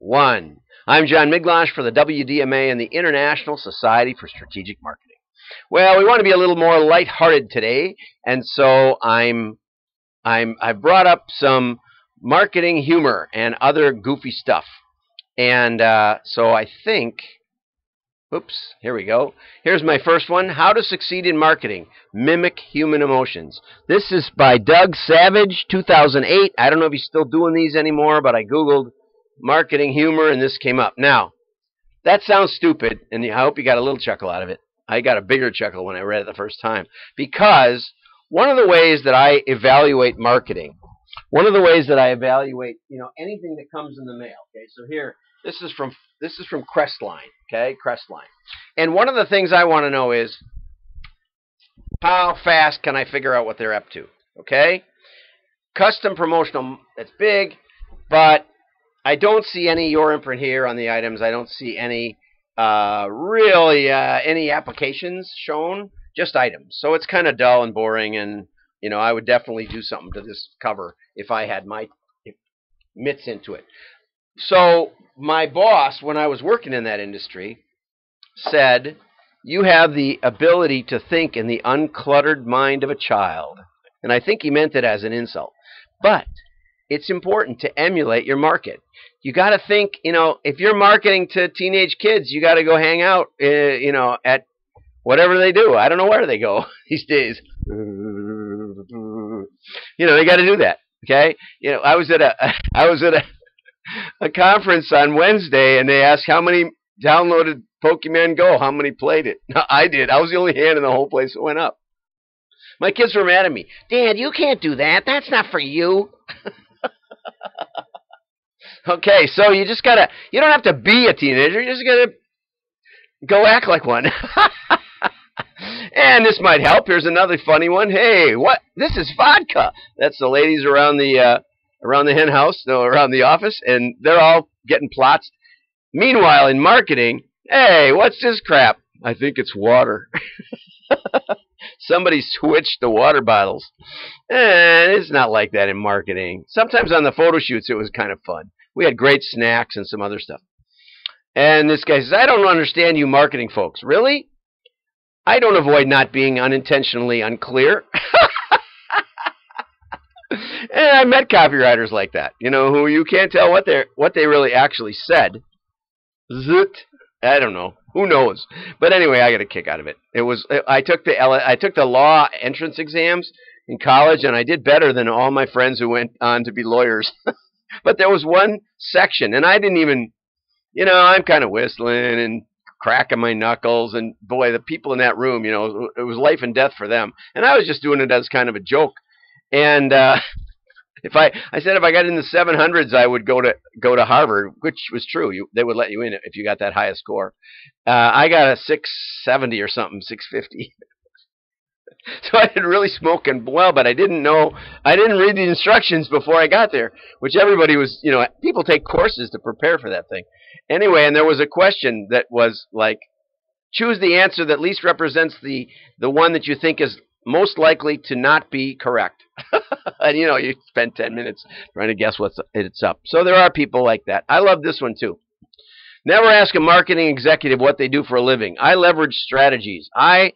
1. I'm John Miglash for the WDMA and the International Society for Strategic Marketing. Well, we want to be a little more lighthearted today, and so I've brought up some marketing humor and other goofy stuff. And so I think, oops, here we go. Here's my first one. How to Succeed in Marketing. Mimic Human Emotions. This is by Doug Savage, 2008. I don't know if he's still doing these anymore, but I Googled marketing humor, and this came up. Now, that sounds stupid, and I hope you got a little chuckle out of it. I got a bigger chuckle when I read it the first time, because one of the ways that I evaluate marketing, anything that comes in the mail. Okay, so here, this is from Crestline. Okay, Crestline, and one of the things I want to know is how fast can I figure out what they're up to? Okay, custom promotional. That's big, but I don't see any your imprint here on the items. I don't see any any applications shown, just items. So it's kind of dull and boring, and I would definitely do something to this cover if I had my mitts into it. So my boss, when I was working in that industry, said, "You have the ability to think in the uncluttered mind of a child." And I think he meant it as an insult. But it's important to emulate your market. You got to think, if you're marketing to teenage kids, you got to go hang out, at whatever they do. I don't know where they go these days. They got to do that. Okay. I was at a conference on Wednesday, and they asked how many downloaded Pokemon Go, how many played it. I did. I was the only hand in the whole place that went up. My kids were mad at me. "Dad, you can't do that. That's not for you." Okay, so you don't have to be a teenager, you just gotta go act like one. And this might help. Here's another funny one. Hey, what? This is vodka. That's the ladies around the hen house, around the office, and they're all getting plots. Meanwhile, in marketing, "Hey, what's this crap?" "I think it's water." Somebody switched the water bottles. And it's not like that in marketing. Sometimes on the photo shoots, it was kind of fun. We had great snacks and some other stuff. And this guy says, "I don't understand you marketing folks." Really? I don't avoid not being unintentionally unclear. And I met copywriters like that, who you can't tell what they really actually said. Zut. I don't know. Who knows? But anyway, I got a kick out of it. I took the law entrance exams in college, and I did better than all my friends who went on to be lawyers. But there was one section, and I didn't even, I'm kind of whistling and cracking my knuckles, and boy, the people in that room, it was life and death for them, and I was just doing it as kind of a joke. And if I said if I got in the 700s, I would go to Harvard, which was true. They would let you in if you got that high a score. I got a 670 or something, 650. So I did really smoking well, but I didn't read the instructions before I got there, which everybody was, people take courses to prepare for that thing. Anyway, and there was a question that was like, choose the answer that least represents the one that you think is most likely to not be correct. And you spend 10 minutes trying to guess it's up. So there are people like that. I love this one too. Never ask a marketing executive what they do for a living. I leverage strategies. I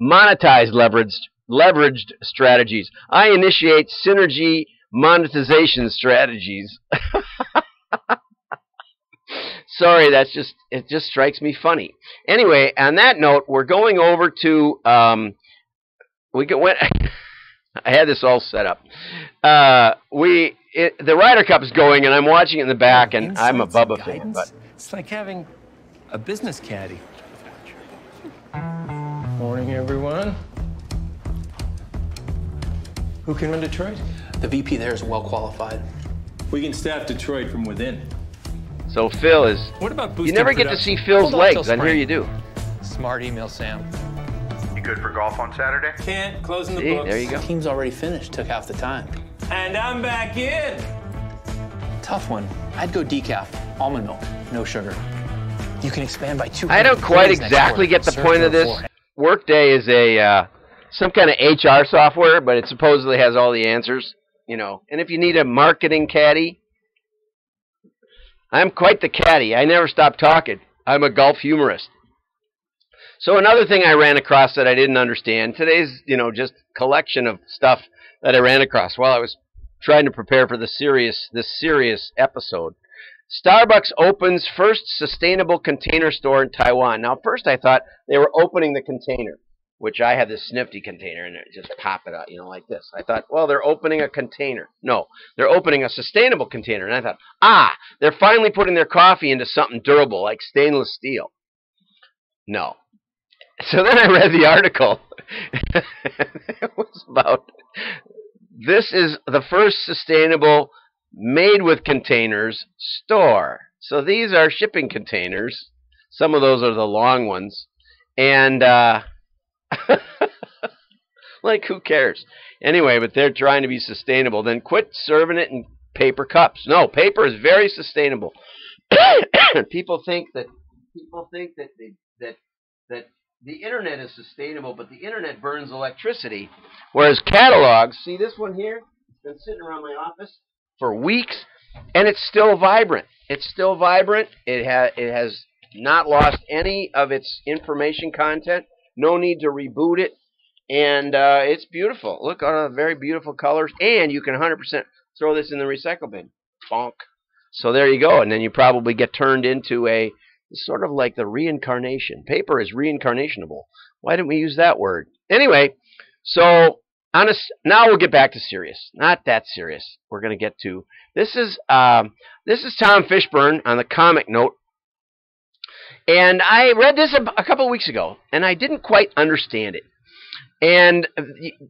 monetize leveraged strategies. I initiate synergy monetization strategies. Sorry, it just strikes me funny. Anyway, on that note, we're going over to I had this all set up. The Ryder Cup is going, and I'm watching it in the back, and I'm a Bubba fan. But it's like having a business caddy. Morning, everyone. Who can run Detroit? The VP there is well qualified. We can staff Detroit from within. So Phil is. What about you never get to see Phil's legs, and here you do. Smart email, Sam. You good for golf on Saturday? Can't. Closing the See, books. there you go. The team's already finished. Took half the time. And I'm back in. Tough one. I'd go decaf. Almond milk. No sugar. You can expand by 2. I don't quite exactly get the point of this. Workday is some kind of HR software, but it supposedly has all the answers, And if you need a marketing caddy, I'm quite the caddy. I never stop talking. I'm a golf humorist. So another thing I ran across that I didn't understand, today's, just collection of stuff that I ran across while I was trying to prepare for this serious episode. Starbucks opens first sustainable container store in Taiwan. Now, first I thought they were opening the container, which I have this snifty container, and just pop it out, like this. I thought, well, they're opening a container. No, they're opening a sustainable container. And I thought, they're finally putting their coffee into something durable, like stainless steel. No. So then I read the article. It was about, this is the first sustainable made with containers store. So these are shipping containers. Some of those are the long ones. And, like, who cares? Anyway, but they're trying to be sustainable. Then quit serving it in paper cups. No, paper is very sustainable. People think that the internet is sustainable, but the internet burns electricity. Whereas catalogs, see this one here? It's been sitting around my office for weeks, and it's still vibrant. It's still vibrant. It has not lost any of its information content. No need to reboot it. And it's beautiful. Look at the very beautiful colors. And you can 100% throw this in the recycle bin. Bonk. So there you go. And then you probably get turned into a sort of like the reincarnation. Paper is reincarnationable. Why didn't we use that word? Anyway, so now we'll get back to serious. Not that serious. We're going to get to this is Tom Fishburne on the comic note. And I read this a couple of weeks ago, and I didn't quite understand it. And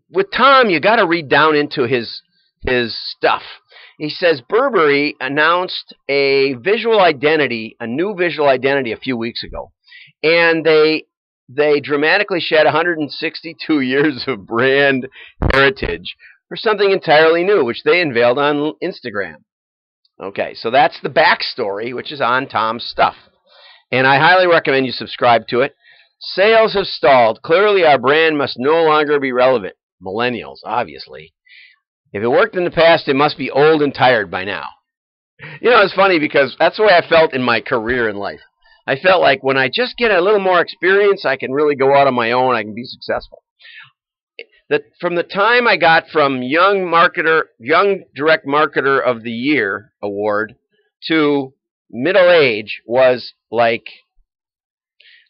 with Tom, you got to read down into his stuff. He says Burberry announced a new visual identity a few weeks ago, and they dramatically shed 162 years of brand heritage for something entirely new, which they unveiled on Instagram. Okay, so that's the backstory, which is on Tom's stuff. And I highly recommend you subscribe to it. Sales have stalled. Clearly, our brand must no longer be relevant. Millennials, obviously. If it worked in the past, it must be old and tired by now. It's funny because that's the way I felt in my career in life. I felt like when I just get a little more experience, I can really go out on my own. I can be successful. From the time I got from Young Direct Marketer of the Year award to middle age was like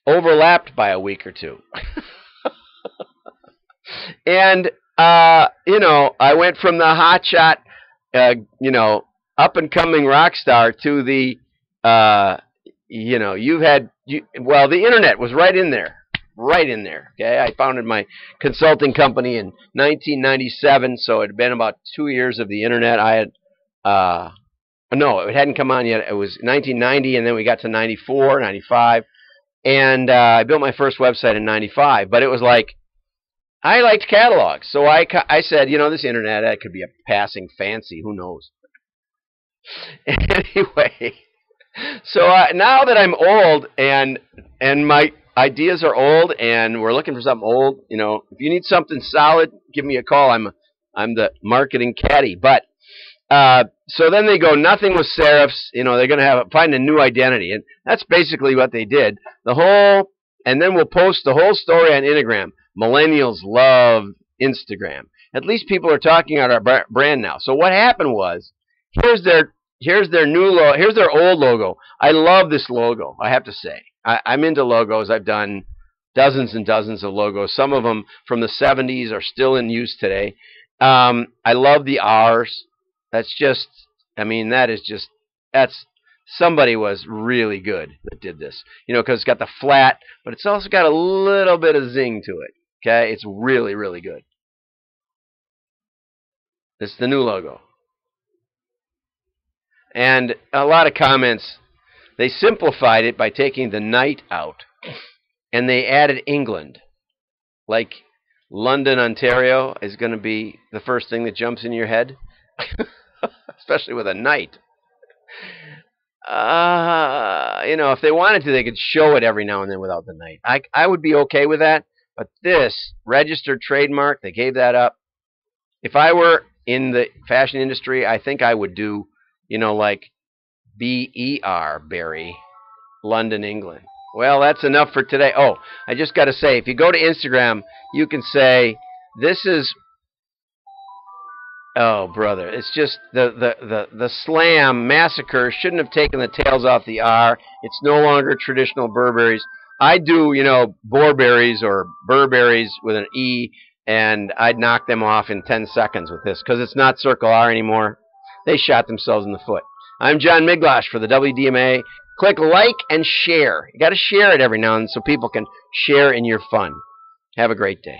overlapped by a week or two. And, I went from the hotshot, up and coming rock star to the, the internet was right in there. Right in there. Okay, I founded my consulting company in 1997, so it had been about 2 years of the internet. I had, no, it hadn't come on yet. It was 1990, and then we got to 94, 95, and I built my first website in 95. But it was like, I liked catalogs, so I said, this internet, that could be a passing fancy. Who knows? Anyway, so now that I'm old and my ideas are old and we're looking for something old, if you need something solid, give me a call. I'm the marketing caddy. But so then they go, nothing with serifs. They're going to find a new identity, and that's basically what they did. And then we'll post the whole story on Instagram. Millennials love Instagram. At least people are talking about our brand now. So what happened was, here's their new logo. Here's their old logo. I love this logo, I have to say. I'm into logos. I've done dozens and dozens of logos. Some of them from the 70s are still in use today. I love the R's. That's somebody was really good that did this. Because it's got the flat, but it's also got a little bit of zing to it. Okay, it's really, really good. It's the new logo. And a lot of comments, they simplified it by taking the night out, and they added England. Like London, Ontario is going to be the first thing that jumps in your head, especially with a night. If they wanted to, they could show it every now and then without the night. I would be okay with that, but this registered trademark, they gave that up. If I were in the fashion industry, I think I would do, like B-E-R, Berry, London, England. Well, that's enough for today. Oh, I just got to say, if you go to Instagram, you can say, this is... Oh, brother, it's just the slam massacre shouldn't have taken the tails off the R. It's no longer traditional Burberries. I do, Bourberries or Burberries with an E, and I'd knock them off in 10 seconds with this, because it's not Circle R anymore. They shot themselves in the foot. I'm John Miglash for the WDMA. Click like and share. You got to share it every now and then so people can share in your fun. Have a great day.